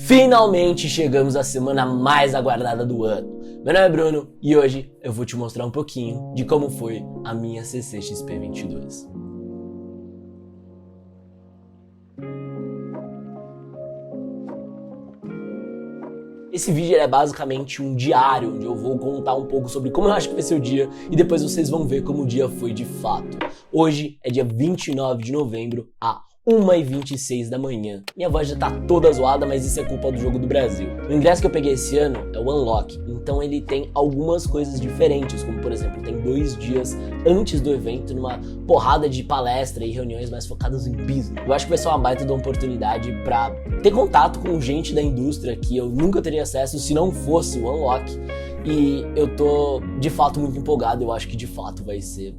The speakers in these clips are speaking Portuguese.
Finalmente chegamos à semana mais aguardada do ano. Meu nome é Bruno e hoje eu vou te mostrar um pouquinho de como foi a minha CCXP 22. Esse vídeo é basicamente um diário, onde eu vou contar um pouco sobre como eu acho que vai ser o dia e depois vocês vão ver como o dia foi de fato. Hoje é dia 29 de novembro, a 1h26 da manhã. Minha voz já tá toda zoada, mas isso é culpa do Jogo do Brasil. O ingresso que eu peguei esse ano é o Unlock, então ele tem algumas coisas diferentes, como por exemplo, tem 2 dias antes do evento, numa porrada de palestra e reuniões mais focadas em business. Eu acho que vai ser uma baita de uma oportunidade pra ter contato com gente da indústria que eu nunca teria acesso se não fosse o Unlock. E eu tô de fato muito empolgado, eu acho que de fato vai ser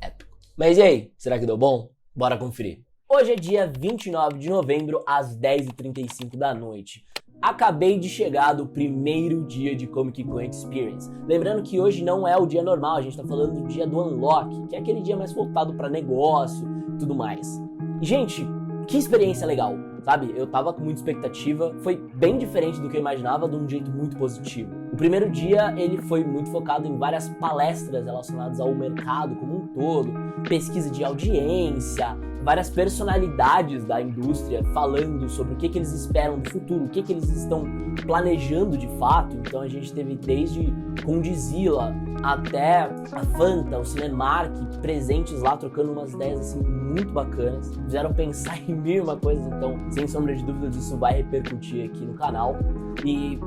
épico. Mas e aí, será que deu bom? Bora conferir. Hoje é dia 29 de novembro, às 10h35 da noite. Acabei de chegar do primeiro dia de Comic Con Experience. Lembrando que hoje não é o dia normal, a gente tá falando do dia do Unlock, que é aquele dia mais voltado para negócio e tudo mais. E, gente, que experiência legal, sabe? Eu tava com muita expectativa, foi bem diferente do que eu imaginava, de um jeito muito positivo. O primeiro dia, ele foi muito focado em várias palestras relacionadas ao mercado como um todo, pesquisa de audiência, várias personalidades da indústria falando sobre o que eles esperam do futuro, o que eles estão planejando de fato. Então a gente teve desde Condzilla até a Fanta, o Cinemark, presentes lá, trocando umas ideias assim muito bacanas. Fizeram pensar em mil e uma coisas, então sem sombra de dúvidas isso vai repercutir aqui no canal. E,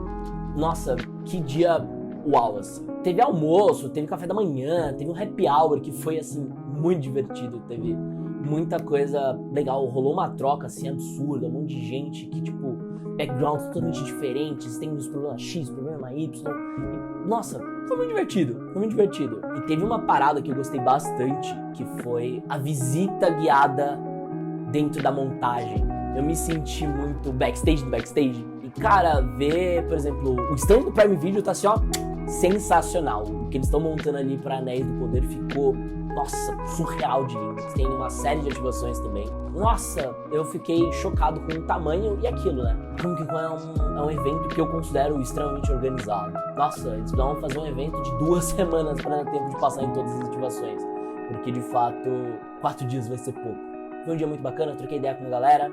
nossa, que dia uau, assim. Teve almoço, teve café da manhã, teve um happy hour que foi assim muito divertido, teve muita coisa legal, rolou uma troca assim absurda, um monte de gente que tipo, backgrounds totalmente diferentes, tem os problemas X, problema Y, e, nossa, foi muito divertido, foi muito divertido. E teve uma parada que eu gostei bastante, que foi a visita guiada dentro da montagem. Eu me senti muito backstage do backstage, e cara, ver, por exemplo, o stand do Prime Video tá assim ó, sensacional. O que eles estão montando ali pra Anéis do Poder ficou, nossa, surreal de lindo. Tem uma série de ativações também. Nossa, eu fiquei chocado com o tamanho e aquilo, né? Comic Con é um evento que eu considero extremamente organizado. Nossa, eles vão fazer um evento de 2 semanas para dar tempo de passar em todas as ativações. Porque, de fato, 4 dias vai ser pouco. Foi um dia muito bacana, eu troquei ideia com a galera.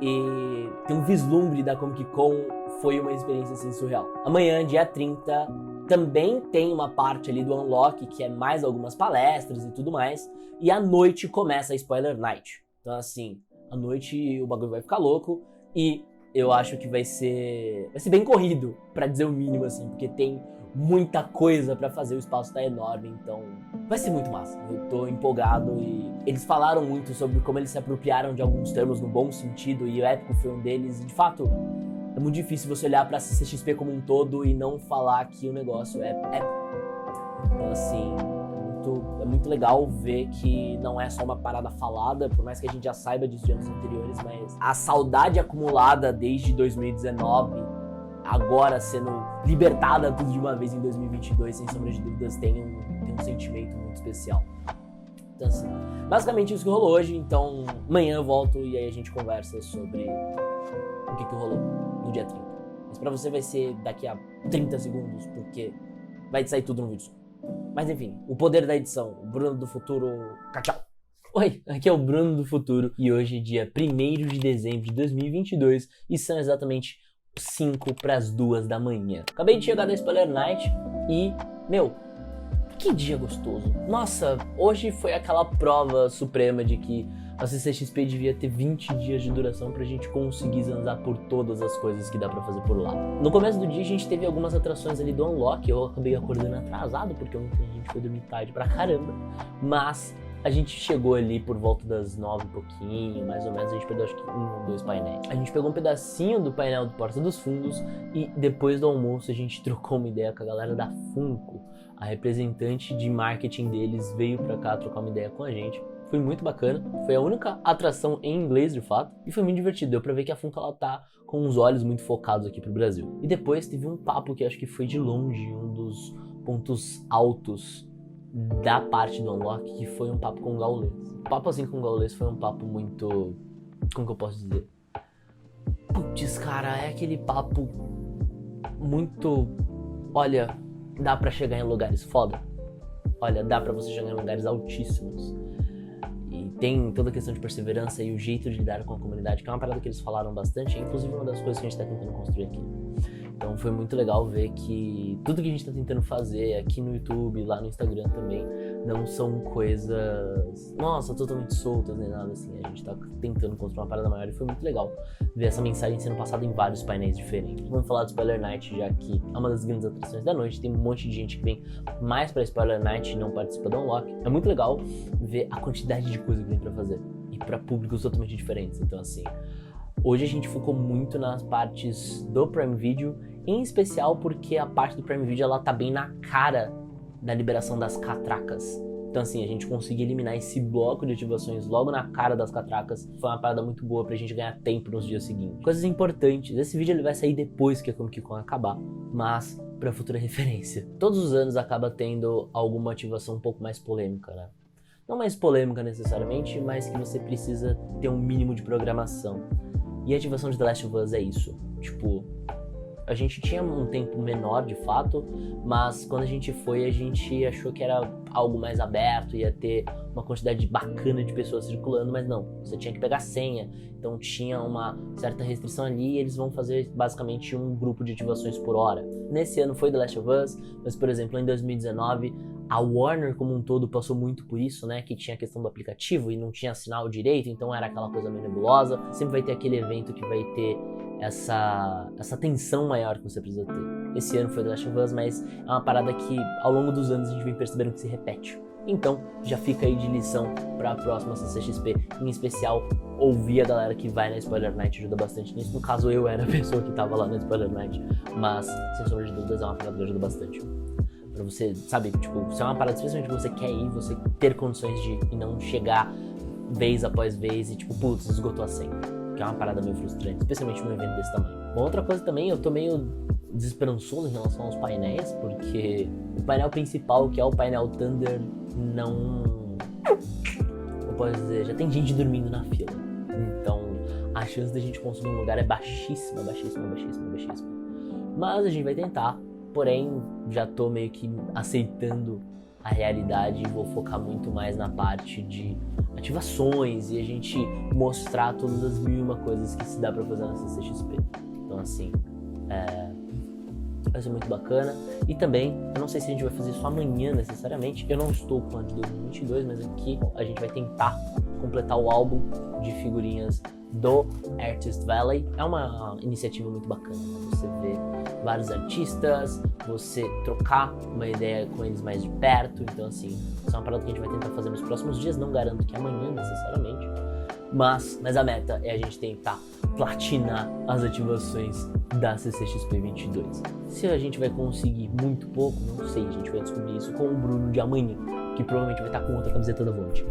E tem um vislumbre da Comic Con, foi uma experiência assim surreal. Amanhã, dia 30, também tem uma parte ali do Unlock, que é mais algumas palestras e tudo mais. E à noite começa a Spoiler Night. Então assim, à noite o bagulho vai ficar louco. E eu acho que vai ser bem corrido, pra dizer o mínimo assim, porque tem muita coisa pra fazer, o espaço tá enorme, então vai ser muito massa. Eu tô empolgado e eles falaram muito sobre como eles se apropriaram de alguns termos no bom sentido, e o épico foi um deles. E de fato, é muito difícil você olhar pra CCXP como um todo e não falar que o negócio é épico. Então assim, é muito legal ver que não é só uma parada falada, por mais que a gente já saiba disso de anos anteriores, mas a saudade acumulada desde 2019, agora sendo libertada tudo de uma vez em 2022, sem sombra de dúvidas, tem um sentimento muito especial. Então assim, basicamente isso que rolou hoje. Então amanhã eu volto e aí a gente conversa sobre o que rolou no dia 30. Mas pra você vai ser daqui a 30 segundos, porque vai sair tudo no vídeo. Mas enfim, o poder da edição. O Bruno do Futuro, tchau. Oi, aqui é o Bruno do Futuro e hoje é dia 1º de dezembro de 2022 e são exatamente 5 para as 2 da manhã. Acabei de chegar da Spoiler Night e, meu, que dia gostoso. Nossa, hoje foi aquela prova suprema de que a CCXP devia ter 20 dias de duração pra gente conseguir zanzar por todas as coisas que dá pra fazer por lá. No começo do dia a gente teve algumas atrações ali do Unlock, eu acabei acordando atrasado porque ontem a gente foi dormir tarde pra caramba, mas a gente chegou ali por volta das 9 e pouquinho, mais ou menos, a gente pegou acho que 1 ou 2 painéis. A gente pegou um pedacinho do painel do Porta dos Fundos e depois do almoço a gente trocou uma ideia com a galera da Funko. A representante de marketing deles veio pra cá trocar uma ideia com a gente. Foi muito bacana, foi a única atração em inglês de fato, e foi muito divertido, deu pra ver que a Funko ela tá com os olhos muito focados aqui pro Brasil. E depois teve um papo que acho que foi de longe um dos pontos altos da parte do Unlock, que foi um papo com o Gaules. O papo assim com o Gaules foi um papo muito, como que eu posso dizer? Putz, cara, é aquele papo muito... Olha, dá pra chegar em lugares foda. Olha, dá pra você chegar em lugares altíssimos. E tem toda a questão de perseverança e o jeito de lidar com a comunidade, que é uma parada que eles falaram bastante, é inclusive uma das coisas que a gente tá tentando construir aqui. Então foi muito legal ver que tudo que a gente tá tentando fazer aqui no YouTube, lá no Instagram também, não são coisas, nossa, totalmente soltas nem nada assim. A gente tá tentando construir uma parada maior e foi muito legal ver essa mensagem sendo passada em vários painéis diferentes. Vamos falar do Spoiler Night, já que é uma das grandes atrações da noite. Tem um monte de gente que vem mais pra Spoiler Night e não participa do Unlock. É muito legal ver a quantidade de coisa que vem pra fazer e pra públicos totalmente diferentes. Então assim, hoje a gente focou muito nas partes do Prime Video, em especial porque a parte do Prime Video ela tá bem na cara da liberação das catracas. Então assim, a gente conseguir eliminar esse bloco de ativações logo na cara das catracas foi uma parada muito boa pra gente ganhar tempo nos dias seguintes. Coisas importantes, esse vídeo ele vai sair depois que a Comic Con acabar, mas pra futura referência. Todos os anos acaba tendo alguma ativação um pouco mais polêmica, né? Não mais polêmica necessariamente, mas que você precisa ter um mínimo de programação. E a ativação de The Last of Us é isso. Tipo, a gente tinha um tempo menor de fato, mas quando a gente foi, a gente achou que era algo mais aberto, ia ter uma quantidade bacana de pessoas circulando, mas não, você tinha que pegar senha, então tinha uma certa restrição ali e eles vão fazer basicamente um grupo de ativações por hora. Nesse ano foi The Last of Us, mas por exemplo em 2019 a Warner como um todo passou muito por isso, né, que tinha a questão do aplicativo e não tinha sinal direito, então era aquela coisa meio nebulosa. Sempre vai ter aquele evento que vai ter essa tensão maior que você precisa ter. Esse ano foi The Last of Us, mas é uma parada que ao longo dos anos a gente vem percebendo que se repete. Então já fica aí de lição para a próxima CCXP, em especial ouvir a galera que vai na Spoiler Night ajuda bastante nisso. No caso eu era a pessoa que tava lá na Spoiler Night, mas sem sombra de dúvidas é uma parada que ajuda bastante. Pra você, sabe, tipo, se é uma parada especialmente que você quer ir, você ter condições de ir e não chegar vez após vez e tipo, putz, esgotou a senha. Que é uma parada meio frustrante, especialmente num evento desse tamanho. Uma outra coisa também, eu tô meio desesperançoso em relação aos painéis, porque o painel principal, que é o painel Thunder, não... eu posso dizer, já tem gente dormindo na fila. Então, a chance da gente conseguir um lugar é baixíssima, baixíssima, baixíssima, baixíssima. Mas a gente vai tentar, porém, já tô meio que aceitando a realidade e vou focar muito mais na parte de ativações e a gente mostrar todas as mil e uma coisas que se dá pra fazer na CCXP. Então assim, vai ser muito bacana. E também, eu não sei se a gente vai fazer isso amanhã necessariamente, eu não estou com a de 2022, mas aqui a gente vai tentar completar o álbum de figurinhas do Artist Valley. É uma iniciativa muito bacana, né? Você vê vários artistas, você trocar uma ideia com eles mais de perto. Então assim, isso é uma parada que a gente vai tentar fazer nos próximos dias, não garanto que amanhã necessariamente, mas a meta é a gente tentar platinar as ativações da CCXP 22. Se a gente vai conseguir muito pouco, não sei, a gente vai descobrir isso com o Bruno de amanhã, que provavelmente vai estar com outra camiseta da Volte.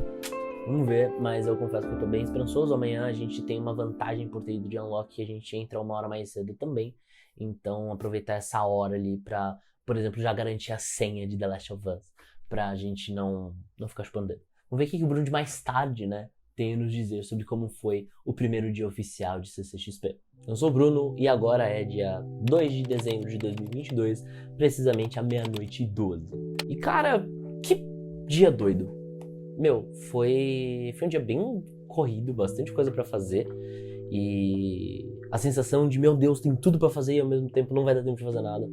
Vamos ver, mas eu confesso que eu tô bem esperançoso. Amanhã a gente tem uma vantagem por ter ido de Unlock, que a gente entra uma hora mais cedo também. Então aproveitar essa hora ali pra, por exemplo, já garantir a senha de The Last of Us, pra gente não ficar chupando dedo. Vamos ver o que o Bruno de mais tarde, né, tem a nos dizer sobre como foi o primeiro dia oficial de CCXP. Eu sou o Bruno e agora é dia 2 de dezembro de 2022, precisamente à 00:12. E cara, que dia doido. Meu, foi um dia bem corrido, bastante coisa pra fazer. E a sensação de, meu Deus, tem tudo pra fazer e ao mesmo tempo não vai dar tempo de fazer nada.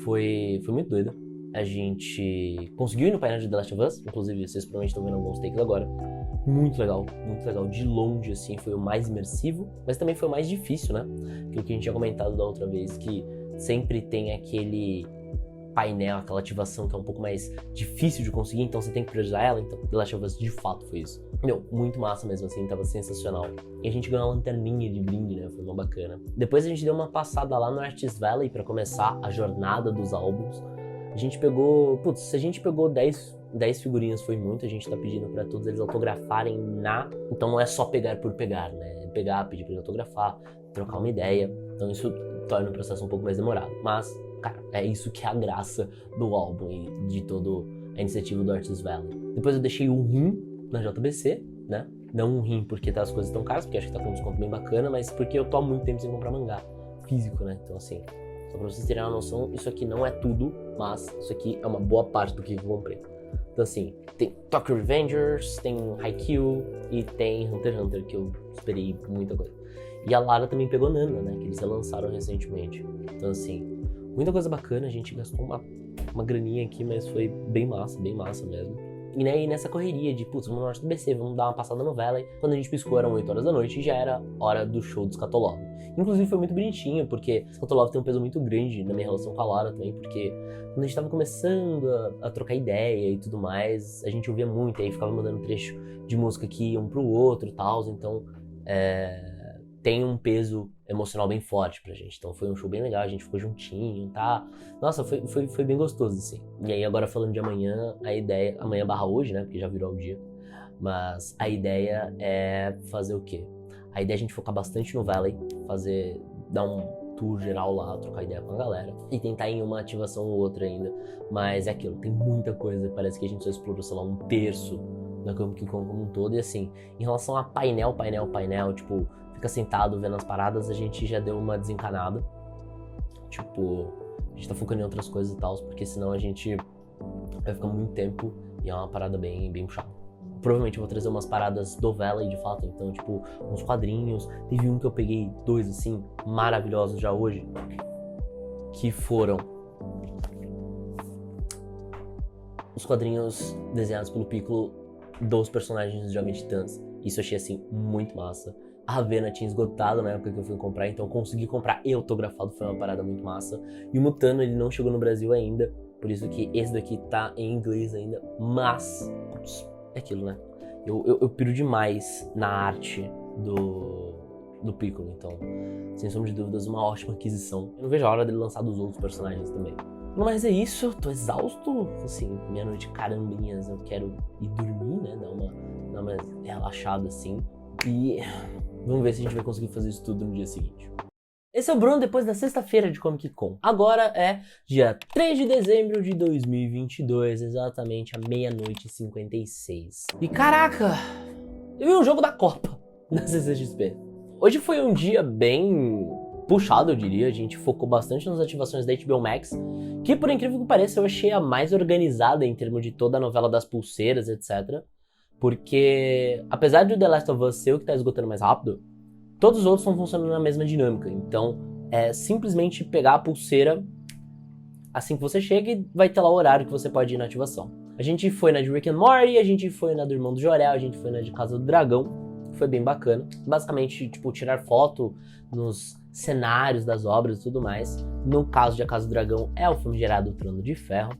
Foi muito doido. A gente conseguiu ir no painel de The Last of Us, inclusive vocês provavelmente estão vendo alguns takes agora. Muito legal, de longe, assim, foi o mais imersivo, mas também foi o mais difícil, né? Aquilo que a gente tinha comentado da outra vez, que sempre tem aquele painel, aquela ativação que é um pouco mais difícil de conseguir, então você tem que priorizar ela. Então The Last of Us de fato foi isso. Meu, muito massa mesmo assim, tava sensacional. E a gente ganhou uma lanterninha de brinde, né, foi uma bacana. Depois a gente deu uma passada lá no Artist Valley pra começar a jornada dos álbuns. A gente pegou, se a gente pegou 10 figurinhas foi muito, a gente tá pedindo pra todos eles autografarem então não é só pegar por pegar, né, é pegar, pedir pra eles autografar, trocar uma ideia, então isso torna o processo um pouco mais demorado, mas cara, é isso que é a graça do álbum e de toda a iniciativa do Artist Valley. Depois eu deixei o rim na JBC, né? Não rim porque as coisas estão caras, porque acho que tá com um desconto bem bacana, mas porque eu tô há muito tempo sem comprar mangá físico, né? Então assim, só pra vocês terem uma noção, isso aqui não é tudo, mas isso aqui é uma boa parte do que eu comprei. Então assim, tem Tokyo Revengers, tem Haikyuu e tem Hunter x Hunter, que eu esperei muita coisa. E a Lara também pegou Nana, né? Que eles relançaram recentemente. Então assim, muita coisa bacana, a gente gastou uma graninha aqui, mas foi bem massa mesmo. E né, nessa correria de, putz, vamos no norte do BC, vamos dar uma passada no Valley. Quando a gente piscou eram 8 horas da noite e já era hora do show do Skatolov. Inclusive foi muito bonitinho, porque Skatolov tem um peso muito grande na minha relação com a Lara também, porque quando a gente tava começando a trocar ideia e tudo mais, a gente ouvia muito, e aí ficava mandando trecho de música que ia um pro outro e tal, então tem um peso emocional bem forte pra gente. Então foi um show bem legal, a gente ficou juntinho, tá? Nossa, foi bem gostoso, assim. E aí agora falando de amanhã, a ideia... Amanhã barra hoje, né? Porque já virou o dia. Mas a ideia é fazer o quê? A ideia é a gente focar bastante no Valley, dar um tour geral lá, trocar ideia com a galera. E tentar ir em uma ativação ou outra ainda. Mas é aquilo, tem muita coisa. Parece que a gente só explorou, sei lá, um terço da Comic Con como um todo. E assim, em relação a painel, tipo... Fica sentado vendo as paradas, a gente já deu uma desencanada. Tipo, a gente tá focando em outras coisas e tal, porque senão a gente vai ficar muito tempo e é uma parada bem puxada. Provavelmente eu vou trazer umas paradas do Valley de fato, então, tipo, uns quadrinhos. Teve um que eu peguei 2, assim, maravilhosos já hoje, que foram os quadrinhos desenhados pelo Piccolo dos personagens de Jovem Titãs. Isso eu achei, assim, muito massa. A Ravena tinha esgotado na época que eu fui comprar, então consegui comprar e autografado, foi uma parada muito massa. E o Mutano, ele não chegou no Brasil ainda, por isso que esse daqui tá em inglês ainda, mas é aquilo, né? Eu piro demais na arte do Piccolo, então, sem sombra de dúvidas, uma ótima aquisição. Eu não vejo a hora dele lançar dos outros personagens também. Mas é isso, tô exausto, assim, meia-noite carambinhas, eu quero ir dormir, né? Dar uma relaxada assim. E vamos ver se a gente vai conseguir fazer isso tudo no dia seguinte. Esse é o Bruno depois da sexta-feira de Comic Con. Agora é dia 3 de dezembro de 2022, exatamente à meia-noite e 56. E caraca, eu vi um jogo da Copa na CCXP. Hoje foi um dia bem puxado, eu diria. A gente focou bastante nas ativações da HBO Max, que por incrível que pareça eu achei a mais organizada em termos de toda a novela das pulseiras, etc. Porque, apesar de o The Last of Us ser o que tá esgotando mais rápido, todos os outros estão funcionando na mesma dinâmica. Então, é simplesmente pegar a pulseira assim que você chega e vai ter lá o horário que você pode ir na ativação. A gente foi na de Rick and Morty, a gente foi na do Irmão do Jorel, a gente foi na de Casa do Dragão. Foi bem bacana. Basicamente, tipo, tirar foto nos cenários das obras e tudo mais. No caso de A Casa do Dragão, é o famigerado Trono de Ferro.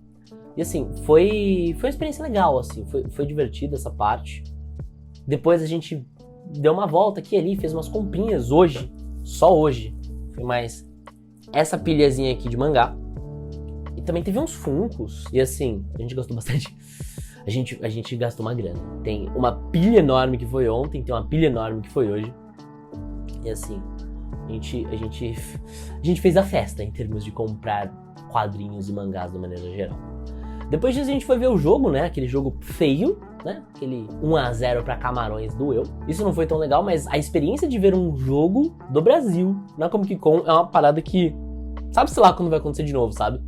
E assim, foi uma experiência legal, assim, foi divertida essa parte. Depois a gente deu uma volta aqui e ali, fez umas comprinhas hoje, só hoje. Foi mais essa pilhazinha aqui de mangá. E também teve uns funcos, e assim, a gente gastou bastante. A gente gastou uma grana. Tem uma pilha enorme que foi ontem, tem uma pilha enorme que foi hoje. E assim, a gente fez a festa em termos de comprar quadrinhos e mangás de maneira geral. Depois disso a gente foi ver o jogo, né? Aquele jogo feio, né? Aquele 1-0 pra Camarões doeu. Isso não foi tão legal, mas a experiência de ver um jogo do Brasil na Comic Con é uma parada que... Sabe-se lá quando vai acontecer de novo, sabe?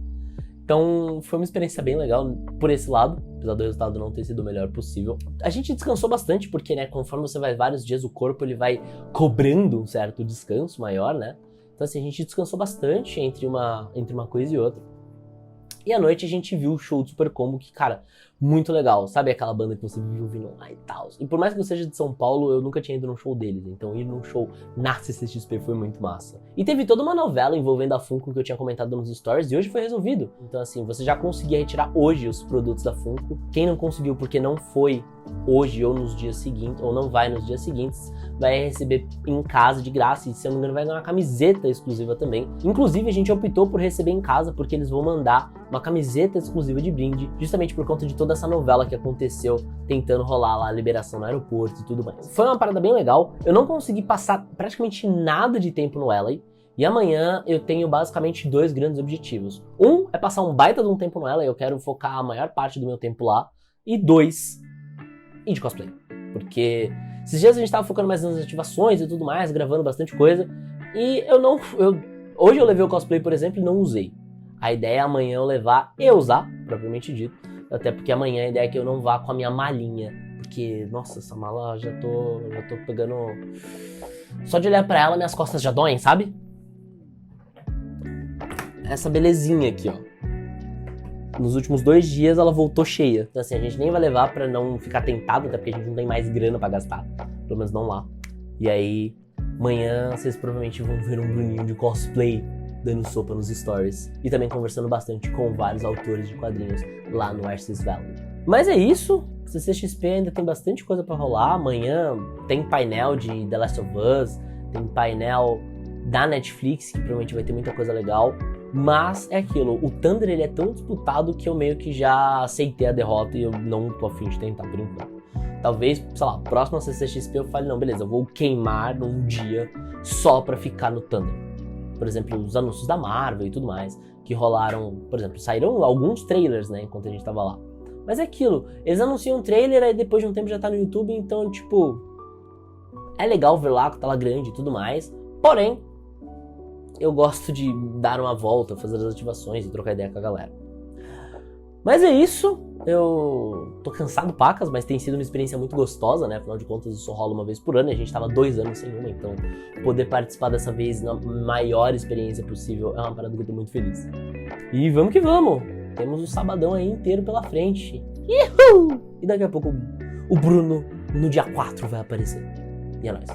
Então foi uma experiência bem legal por esse lado, apesar do resultado não ter sido o melhor possível. A gente descansou bastante porque, né, conforme você vai vários dias, o corpo ele vai cobrando um certo descanso maior, né? Então assim, a gente descansou bastante entre uma coisa e outra. E à noite a gente viu o show do Super Combo, que, cara, muito legal. Sabe aquela banda que você vive ouvindo lá e tal? E por mais que eu seja de São Paulo, eu nunca tinha ido num show deles. Então ir num show na CCXP foi muito massa. E teve toda uma novela envolvendo a Funko que eu tinha comentado nos stories e hoje foi resolvido. Então assim, você já conseguia retirar hoje os produtos da Funko. Quem não conseguiu porque não foi hoje ou nos dias seguintes, ou não vai nos dias seguintes, vai receber em casa de graça. E se eu não me engano vai ganhar uma camiseta exclusiva também. Inclusive a gente optou por receber em casa porque eles vão mandar uma camiseta exclusiva de brinde, justamente por conta de toda essa novela que aconteceu, tentando rolar lá a liberação no aeroporto e tudo mais. Foi uma parada bem legal. Eu não consegui passar praticamente nada de tempo no LA, e amanhã eu tenho basicamente 2 grandes objetivos. Um é passar um baita de um tempo no LA, eu quero focar a maior parte do meu tempo lá, e 2, ir de cosplay. Porque Esses dias a gente tava focando mais nas ativações e tudo mais, gravando bastante coisa. E hoje eu levei o cosplay, por exemplo, e não usei. A ideia é amanhã eu levar e usar, propriamente dito. Até porque amanhã a ideia é que eu não vá com a minha malinha. Porque, nossa, essa mala já tô pegando... Só de olhar pra ela, minhas costas já doem, sabe? Essa belezinha aqui, ó. Nos últimos 2 dias ela voltou cheia. Então assim, a gente nem vai levar pra não ficar tentado, até porque a gente não tem mais grana pra gastar. Pelo menos não lá. E aí, amanhã vocês provavelmente vão ver um Bruninho de cosplay dando sopa nos stories. E também conversando bastante com vários autores de quadrinhos lá no Arceus Valley. Mas é isso. CCXP ainda tem bastante coisa pra rolar. Amanhã tem painel de The Last of Us. Tem painel da Netflix, que provavelmente vai ter muita coisa legal. Mas é aquilo, o Thunder ele é tão disputado que eu meio que já aceitei a derrota e eu não tô afim de tentar por enquanto. Talvez, sei lá, próxima CCXP eu fale, não, beleza, eu vou queimar num dia só pra ficar no Thunder. Por exemplo, os anúncios da Marvel e tudo mais, que rolaram, por exemplo, saíram alguns trailers, né, enquanto a gente tava lá. Mas é aquilo, eles anunciam um trailer, aí depois de um tempo já tá no YouTube, então, tipo, é legal ver lá com tela grande e tudo mais, porém, eu gosto de dar uma volta, fazer as ativações e trocar ideia com a galera. Mas é isso, eu tô cansado pacas, mas tem sido uma experiência muito gostosa, né? Afinal de contas, eu só rolo uma vez por ano e a gente tava 2 anos sem uma, então poder participar dessa vez na maior experiência possível é uma parada que eu tô muito feliz. E vamos que vamos! Temos o sabadão aí inteiro pela frente. Uhul! E daqui a pouco o Bruno, no dia 4, vai aparecer. E é nóis.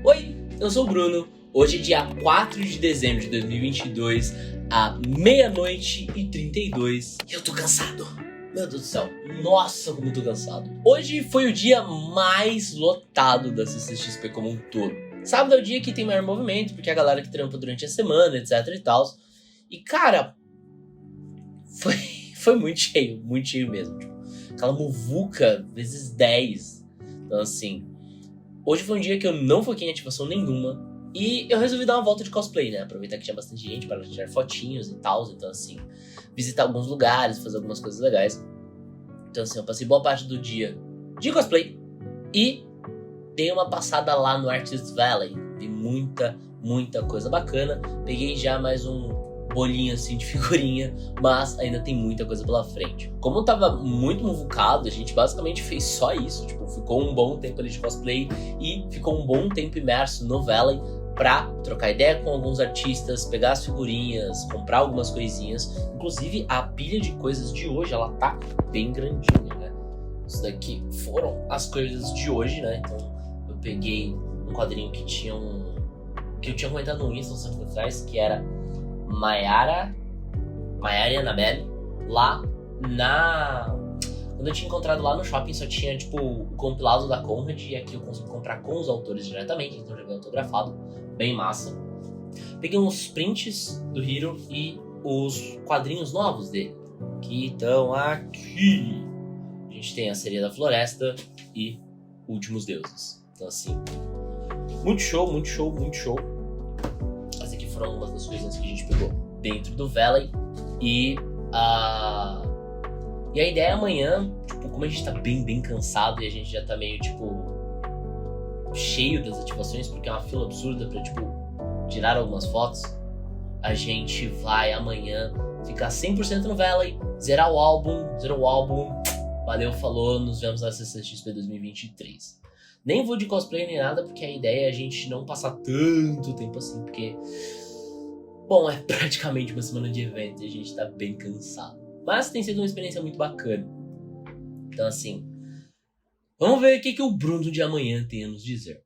Oi, eu sou o Bruno. Hoje é dia 4 de dezembro de 2022, à 00:32. E eu tô cansado. Meu Deus do céu. Nossa, como eu tô cansado. Hoje foi o dia mais lotado da CCXP como um todo. Sábado é o dia que tem maior movimento, porque é a galera que trampa durante a semana, etc e tal. E, cara, foi muito cheio mesmo. Tipo, aquela muvuca vezes 10. Então, assim, hoje foi um dia que eu não foquei em ativação nenhuma. E eu resolvi dar uma volta de cosplay, né? Aproveitar que tinha bastante gente para tirar fotinhos e tal. Então, assim, visitar alguns lugares, fazer algumas coisas legais. Então, assim, eu passei boa parte do dia de cosplay. E dei uma passada lá no Arceus Valley. Vi muita coisa bacana. Peguei já mais um bolinho, assim, de figurinha. Mas ainda tem muita coisa pela frente. Como eu tava muito muvucado, a gente basicamente fez só isso. Tipo, ficou um bom tempo ali de cosplay. E ficou um bom tempo imerso no Valley, pra trocar ideia com alguns artistas, pegar as figurinhas, comprar algumas coisinhas. Inclusive, a pilha de coisas de hoje, ela tá bem grandinha, né? Isso daqui foram as coisas de hoje, né? Então, eu peguei um quadrinho que eu tinha comentado no Insta um tempo atrás, que era Maiara e Annabelle, lá quando eu tinha encontrado lá no shopping, só tinha, tipo, o compilado da Conrad, e aqui eu consigo comprar com os autores diretamente, então já veio autografado, bem massa. Peguei uns prints do Hiro e os quadrinhos novos dele, que estão aqui. A gente tem a Sereia da Floresta e Últimos Deuses. Então, assim, muito show. Essas aqui foram algumas das coisinhas que a gente pegou dentro do Valley. E a ideia é amanhã, tipo, como a gente tá bem cansado e a gente já tá meio, tipo, cheio das ativações, porque é uma fila absurda pra, tipo, tirar algumas fotos, a gente vai amanhã ficar 100% no Valley, zerar o álbum, valeu, falou, nos vemos na CCXP 2023. Nem vou de cosplay nem nada, porque a ideia é a gente não passar tanto tempo assim, porque, bom, é praticamente uma semana de evento e a gente tá bem cansado. Mas tem sido uma experiência muito bacana. Então, assim, vamos ver o que o Bruno de amanhã tem a nos dizer.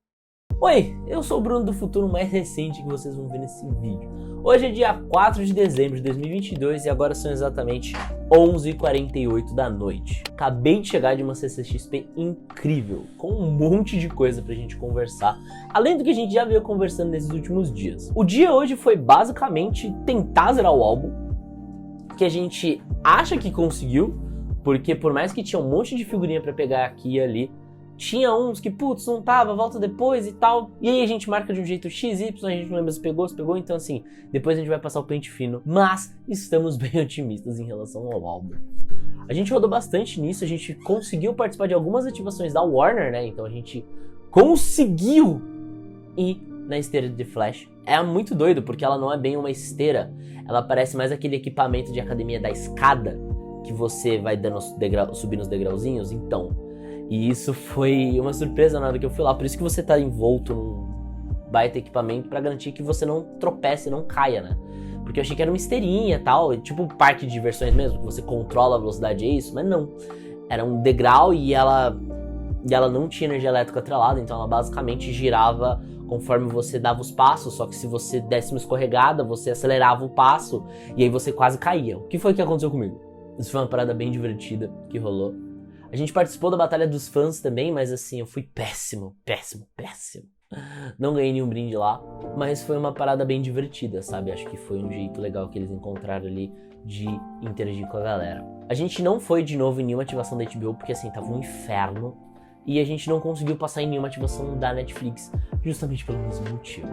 Oi, eu sou o Bruno do futuro mais recente que vocês vão ver nesse vídeo. Hoje é dia 4 de dezembro de 2022 e agora são exatamente 11h48 da noite. Acabei de chegar de uma CCXP incrível, com um monte de coisa pra gente conversar, além do que a gente já veio conversando nesses últimos dias. O dia hoje foi basicamente tentar zerar o álbum, que a gente acha que conseguiu, porque por mais que tinha um monte de figurinha pra pegar aqui e ali, tinha uns que, putz, não tava, volta depois e tal, e aí a gente marca de um jeito XY, a gente não lembra se pegou, então assim, depois a gente vai passar o pente fino, mas estamos bem otimistas em relação ao álbum. A gente rodou bastante nisso, a gente conseguiu participar de algumas ativações da Warner, né, então a gente conseguiu ir na esteira de Flash. É muito doido, porque ela não é bem uma esteira. Ela parece mais aquele equipamento de academia da escada, que você vai subindo os degrauzinhos. Então, e isso foi uma surpresa na hora que eu fui lá. Por isso que você tá envolto num baita equipamento pra garantir que você não tropece, não caia, né? Porque eu achei que era uma esteirinha e tal, tipo um parque de diversões mesmo, que você controla a velocidade, é isso, mas não. Era um degrau e ela não tinha energia elétrica atrelada, então ela basicamente girava conforme você dava os passos, só que se você desse uma escorregada, você acelerava o passo e aí você quase caía. O que foi que aconteceu comigo? Isso foi uma parada bem divertida que rolou. A gente participou da Batalha dos Fãs também, mas assim, eu fui péssimo. Não ganhei nenhum brinde lá, mas foi uma parada bem divertida, sabe? Acho que foi um jeito legal que eles encontraram ali de interagir com a galera. A gente não foi de novo em nenhuma ativação da HBO, porque assim, tava um inferno. E a gente não conseguiu passar em nenhuma ativação da Netflix, justamente pelo mesmo motivo.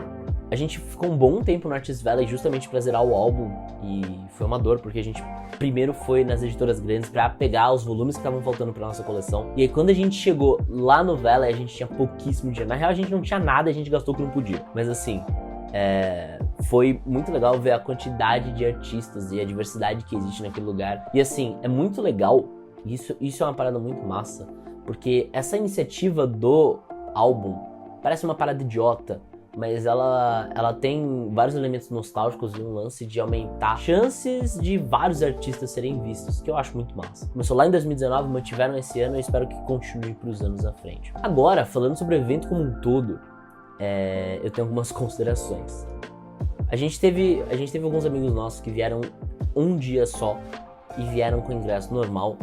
A gente ficou um bom tempo no Artist Valley justamente pra zerar o álbum, e foi uma dor, porque a gente primeiro foi nas editoras grandes pra pegar os volumes que estavam faltando pra nossa coleção. E aí quando a gente chegou lá no Valley, a gente tinha pouquíssimo dinheiro. Na real, a gente não tinha nada, a gente gastou o que não podia. Mas assim, foi muito legal ver a quantidade de artistas e a diversidade que existe naquele lugar. E assim, é muito legal, isso é uma parada muito massa, porque essa iniciativa do álbum parece uma parada idiota, mas ela tem vários elementos nostálgicos e um lance de aumentar chances de vários artistas serem vistos, que eu acho muito massa. Começou lá em 2019, mantiveram esse ano e espero que continue para os anos à frente. Agora, falando sobre o evento como um todo, eu tenho algumas considerações. A gente teve alguns amigos nossos que vieram um dia só e vieram com ingresso normal,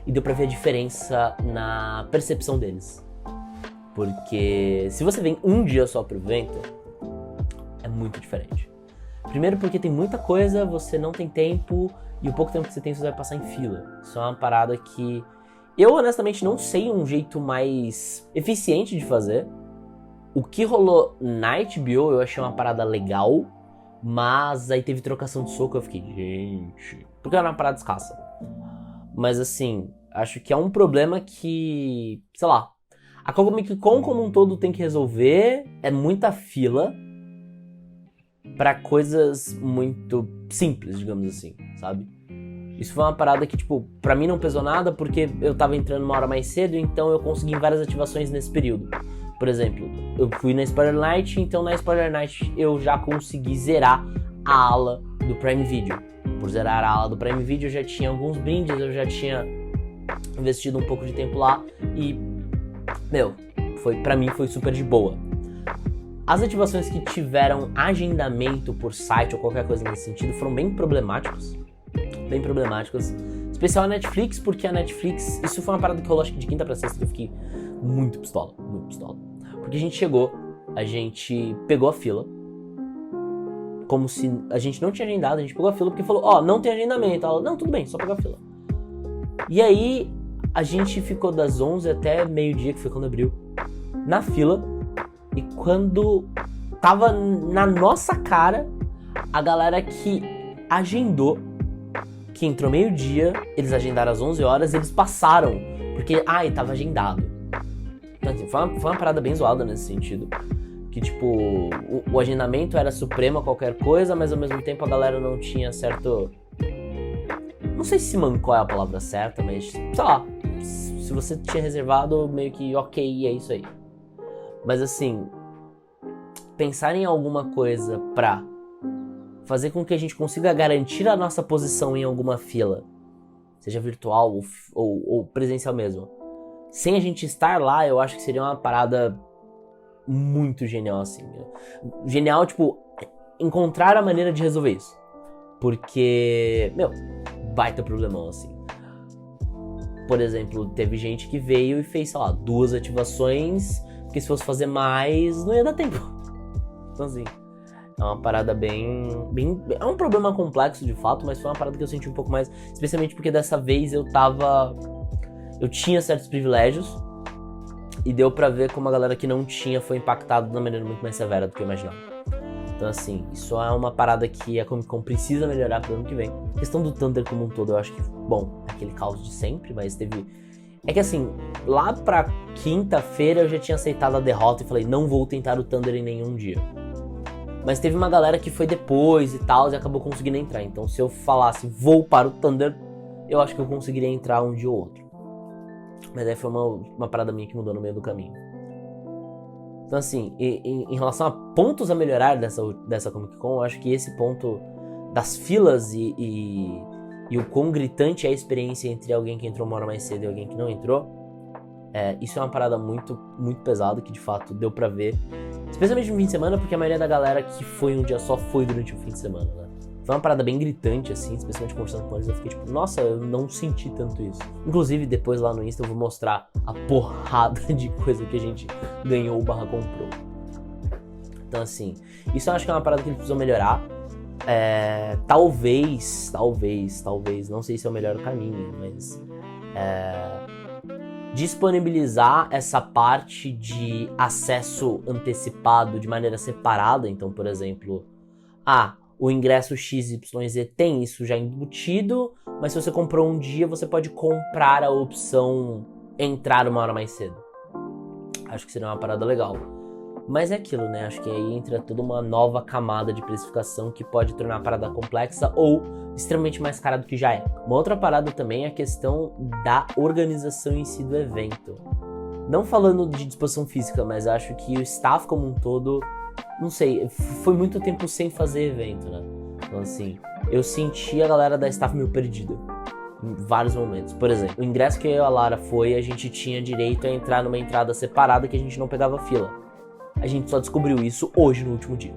e deu pra ver a diferença na percepção deles. Porque se você vem um dia só pro evento, é muito diferente. Primeiro porque tem muita coisa, você não tem tempo, e o pouco tempo que você tem, você vai passar em fila. Isso é uma parada que eu honestamente não sei um jeito mais eficiente de fazer. O que rolou na HBO eu achei uma parada legal, mas aí teve trocação de soco, eu fiquei, gente, porque era uma parada escassa. Mas assim, acho que é um problema que, sei lá, a Comic Con como um todo tem que resolver. É muita fila pra coisas muito simples, digamos assim, sabe? Isso foi uma parada que, tipo, pra mim não pesou nada porque eu tava entrando uma hora mais cedo, então eu consegui várias ativações nesse período. Por exemplo, eu fui na Spoiler Night, então na Spoiler Night eu já consegui zerar a ala do Prime Video. Por zerar a ala do Prime Video eu já tinha alguns brindes, eu já tinha investido um pouco de tempo lá e, pra mim foi super de boa. As ativações que tiveram agendamento por site ou qualquer coisa nesse sentido foram bem problemáticas. Especial a Netflix, porque a Netflix, isso foi uma parada que rolou acho que de quinta pra sexta que eu fiquei muito pistola. Porque a gente chegou, a gente pegou a fila, como se a gente não tinha agendado, a gente pegou a fila porque falou, não tem agendamento. Ela, não, tudo bem, só pegar a fila. E aí, a gente ficou das 11 até meio-dia, que foi quando abriu, na fila, e quando tava na nossa cara, a galera que agendou, que entrou meio-dia, eles agendaram às 11 horas, eles passaram, porque, tava agendado. Então, assim, foi uma parada bem zoada nesse sentido. Que, tipo, o agendamento era supremo a qualquer coisa, mas ao mesmo tempo a galera não tinha certo... Não sei se mancou é a palavra certa, mas, sei lá, se você tinha reservado, meio que ok, é isso aí. Mas, assim, pensar em alguma coisa pra fazer com que a gente consiga garantir a nossa posição em alguma fila, seja virtual ou presencial mesmo, sem a gente estar lá, eu acho que seria uma parada muito genial, assim. Genial, tipo, encontrar a maneira de resolver isso. Porque, baita problemão, assim. Por exemplo, teve gente que veio e fez, sei lá, 2 ativações, porque se fosse fazer mais, não ia dar tempo. Então, assim, é uma parada bem... É um problema complexo, de fato, mas foi uma parada que eu senti um pouco mais, especialmente porque dessa vez eu tinha certos privilégios, e deu pra ver como a galera que não tinha foi impactada de uma maneira muito mais severa do que eu imaginava. Então, assim, isso é uma parada que a Comic Con precisa melhorar pro ano que vem. A questão do Thunder como um todo, eu acho que, bom, é aquele caos de sempre, mas teve É que assim, lá pra quinta-feira eu já tinha aceitado a derrota e falei, não vou tentar o Thunder em nenhum dia. Mas teve uma galera que foi depois e tal, e acabou conseguindo entrar. Então se eu falasse, vou para o Thunder, eu acho que eu conseguiria entrar um dia ou outro. Mas aí foi uma parada minha que mudou no meio do caminho. Então assim, em relação a pontos a melhorar dessa Comic Con, eu acho que esse ponto das filas e o quão gritante é a experiência entre alguém que entrou uma hora mais cedo e alguém que não entrou, isso é uma parada muito, muito pesada, que de fato deu pra ver. Especialmente no fim de semana, porque a maioria da galera que foi um dia só foi durante o fim de semana, né? Foi uma parada bem gritante, assim, especialmente conversando com eles, eu fiquei tipo, nossa, eu não senti tanto isso. Inclusive, depois lá no Insta eu vou mostrar a porrada de coisa que a gente ganhou / comprou. Então assim, isso eu acho que é uma parada que eles precisam melhorar. Talvez, não sei se é o melhor caminho, mas disponibilizar essa parte de acesso antecipado de maneira separada. Então, por exemplo, o ingresso XYZ tem isso já embutido, mas se você comprou um dia, você pode comprar a opção entrar uma hora mais cedo. Acho que seria uma parada legal. Mas é aquilo, né? Acho que aí entra toda uma nova camada de precificação que pode tornar a parada complexa ou extremamente mais cara do que já é. Uma outra parada também é a questão da organização em si do evento. Não falando de disposição física, mas acho que o staff como um todo, não sei, foi muito tempo sem fazer evento, né? Então assim, eu senti a galera da staff meio perdida em vários momentos. Por exemplo, o ingresso que eu e a Lara foi, a gente tinha direito a entrar numa entrada separada que a gente não pegava fila. A gente só descobriu isso hoje, no último dia.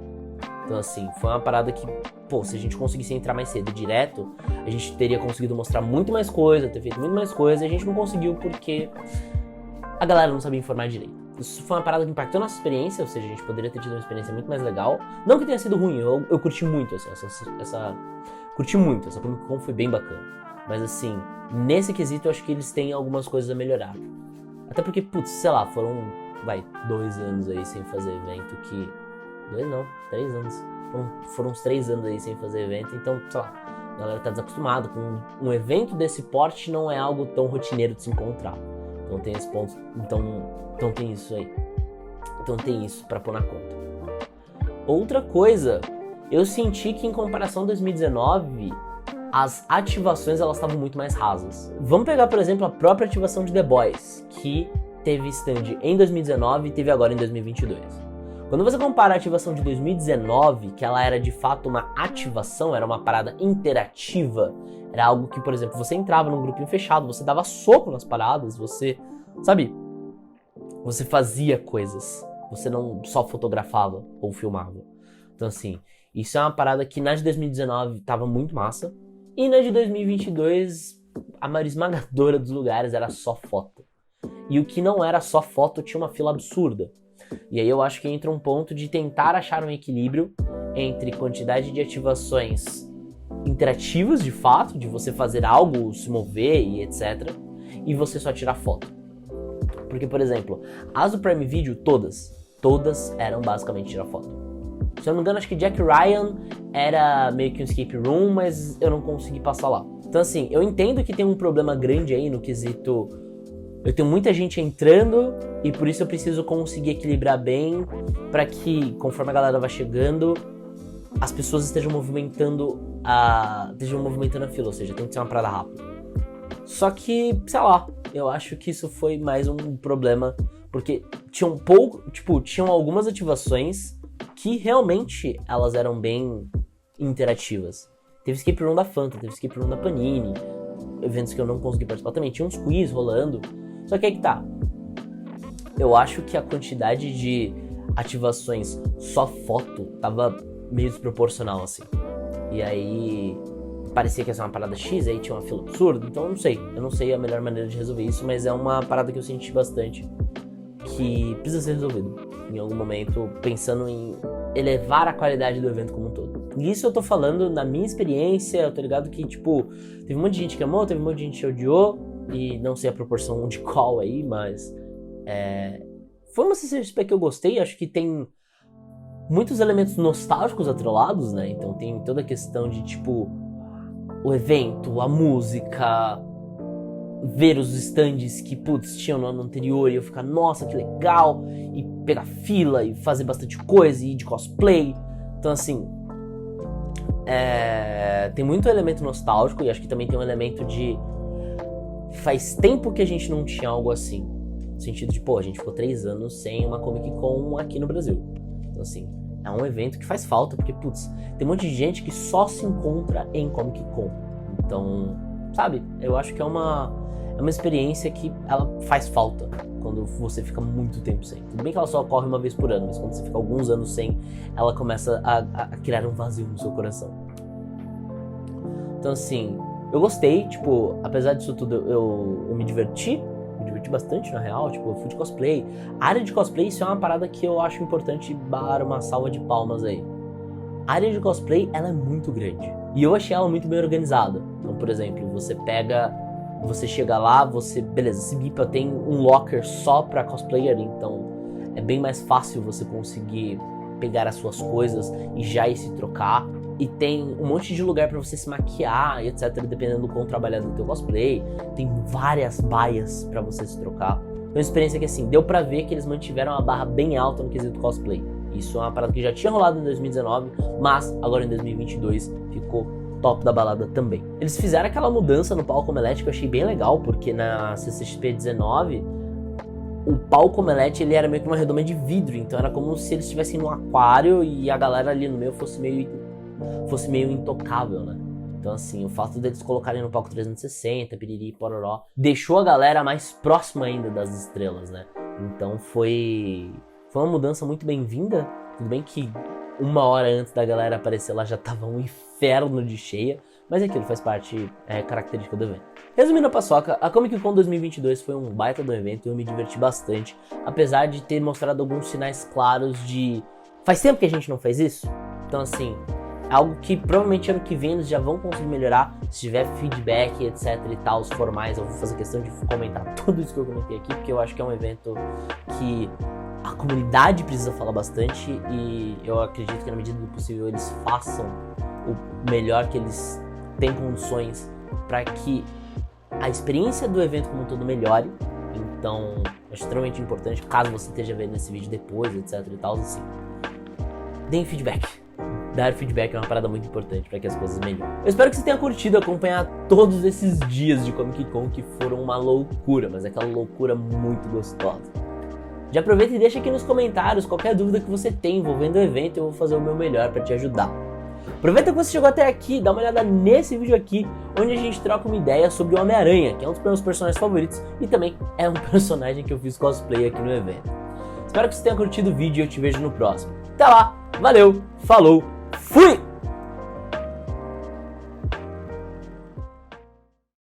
Então assim, foi uma parada que, se a gente conseguisse entrar mais cedo direto, a gente teria conseguido mostrar muito mais coisa, ter feito muito mais coisa, e a gente não conseguiu porque a galera não sabia informar direito. Isso foi uma parada que impactou a nossa experiência, ou seja, a gente poderia ter tido uma experiência muito mais legal. Não que tenha sido ruim, eu curti muito curti muito, essa Comic Con foi bem bacana. Mas assim, nesse quesito eu acho que eles têm algumas coisas a melhorar. Até porque, sei lá, foram 2 anos aí sem fazer evento, 3 anos. Foram uns 3 anos aí sem fazer evento, então, sei lá, a galera tá desacostumada com um evento desse porte, não é algo tão rotineiro de se encontrar. Então tem esse ponto, então tem isso aí. Então tem isso pra pôr na conta. Outra coisa, eu senti que em comparação a 2019, as ativações elas estavam muito mais rasas. Vamos pegar, por exemplo, a própria ativação de The Boys, que teve stand em 2019 e teve agora em 2022. Quando você compara a ativação de 2019, que ela era de fato uma ativação, era uma parada interativa, era algo que, por exemplo, você entrava num grupinho fechado, você dava soco nas paradas, você fazia coisas, você não só fotografava ou filmava. Então assim, isso é uma parada que na de 2019 tava muito massa, e na de 2022 a maioria esmagadora dos lugares era só foto. E o que não era só foto tinha uma fila absurda. E aí eu acho que entra um ponto de tentar achar um equilíbrio entre quantidade de ativações interativas de fato, de você fazer algo, se mover e etc. E você só tirar foto. Porque, por exemplo, as do Prime Video, todas eram basicamente tirar foto. Se eu não me engano, acho que Jack Ryan era meio que um escape room, mas eu não consegui passar lá. Então assim, eu entendo que tem um problema grande aí no quesito... Eu tenho muita gente entrando e por isso eu preciso conseguir equilibrar bem para que, conforme a galera vai chegando, as pessoas estejam movimentando a fila, ou seja, tem que ser uma parada rápida. Só que, sei lá, eu acho que isso foi mais um problema, porque tinham algumas ativações que realmente elas eram bem interativas. Teve escape room da Fanta, teve escape room da Panini, eventos que eu não consegui participar também, tinha uns quiz rolando. Só que aí que tá. Eu acho que a quantidade de ativações só foto tava meio desproporcional, assim. E aí parecia que ia ser uma parada X, aí tinha uma fila absurda. Então eu não sei a melhor maneira de resolver isso, mas é uma parada que eu senti bastante que precisa ser resolvido em algum momento, pensando em elevar a qualidade do evento como um todo. E isso eu tô falando na minha experiência, eu tô ligado que, teve um monte de gente que amou, teve um monte de gente que odiou, e não sei a proporção de qual aí, mas foi uma CCXP que eu gostei. Acho que tem muitos elementos nostálgicos atrelados, né? Então tem toda a questão de, o evento, a música, ver os stands que, putz, tinham no ano anterior e eu ficar, nossa, que legal, e pegar fila e fazer bastante coisa e ir de cosplay. Então, assim, tem muito elemento nostálgico e acho que também tem um elemento de faz tempo que a gente não tinha algo assim. No sentido de, pô, a gente ficou 3 anos sem uma Comic Con aqui no Brasil. Então, assim, é um evento que faz falta, porque, putz, tem um monte de gente que só se encontra em Comic Con. Então, sabe, eu acho que é uma experiência que ela faz falta quando você fica muito tempo sem. Tudo bem que ela só ocorre uma vez por ano, mas quando você fica alguns anos sem, ela começa a criar um vazio no seu coração. Então, assim, eu gostei, tipo, apesar disso tudo, eu me diverti bastante, na real, tipo, eu fui de cosplay. A área de cosplay, isso é uma parada que eu acho importante dar uma salva de palmas aí. A área de cosplay, ela é muito grande. E eu achei ela muito bem organizada. Então, por exemplo, você chega lá, beleza, esse BIPA tem um locker só pra cosplayer, então é bem mais fácil você conseguir pegar as suas coisas e já ir se trocar. E tem um monte de lugar pra você se maquiar e etc, dependendo do quão trabalhado do teu cosplay. Tem várias baias pra você se trocar. Foi uma experiência que, assim, deu pra ver que eles mantiveram a barra bem alta no quesito cosplay. Isso é uma parada que já tinha rolado em 2019, mas agora em 2022 ficou top da balada também. Eles fizeram aquela mudança no palco Omelete que eu achei bem legal, porque na CCXP 19 o palco Omelete ele era meio que uma redoma de vidro, então era como se eles estivessem num aquário e a galera ali no meio fosse meio intocável, né? Então, assim, o fato deles colocarem no palco 360, piriri, pororó, deixou a galera mais próxima ainda das estrelas, né? Então foi uma mudança muito bem-vinda. Tudo bem que 1 hora antes da galera aparecer lá já tava um inferno de cheia, mas aquilo faz parte, característica do evento. Resumindo a paçoca, a Comic Con 2022 foi um baita do evento e eu me diverti bastante, apesar de ter mostrado alguns sinais claros de faz tempo que a gente não fez isso? Então, assim, algo que provavelmente ano que vem eles já vão conseguir melhorar. Se tiver feedback, etc e tal, os formais, eu vou fazer questão de comentar tudo isso que eu comentei aqui, porque eu acho que é um evento que a comunidade precisa falar bastante e eu acredito que na medida do possível eles façam o melhor que eles têm condições para que a experiência do evento como um todo melhore. Então, é extremamente importante, caso você esteja vendo esse vídeo depois, etc e tal, assim, deem feedback. Dar feedback é uma parada muito importante para que as coisas melhorem. Eu espero que você tenha curtido acompanhar todos esses dias de Comic Con que foram uma loucura, mas aquela loucura muito gostosa. Já aproveita e deixa aqui nos comentários qualquer dúvida que você tem envolvendo o evento, eu vou fazer o meu melhor para te ajudar. Aproveita que você chegou até aqui, dá uma olhada nesse vídeo aqui, onde a gente troca uma ideia sobre o Homem-Aranha, que é um dos meus personagens favoritos e também é um personagem que eu fiz cosplay aqui no evento. Espero que você tenha curtido o vídeo e eu te vejo no próximo. Até lá, valeu, falou, fui!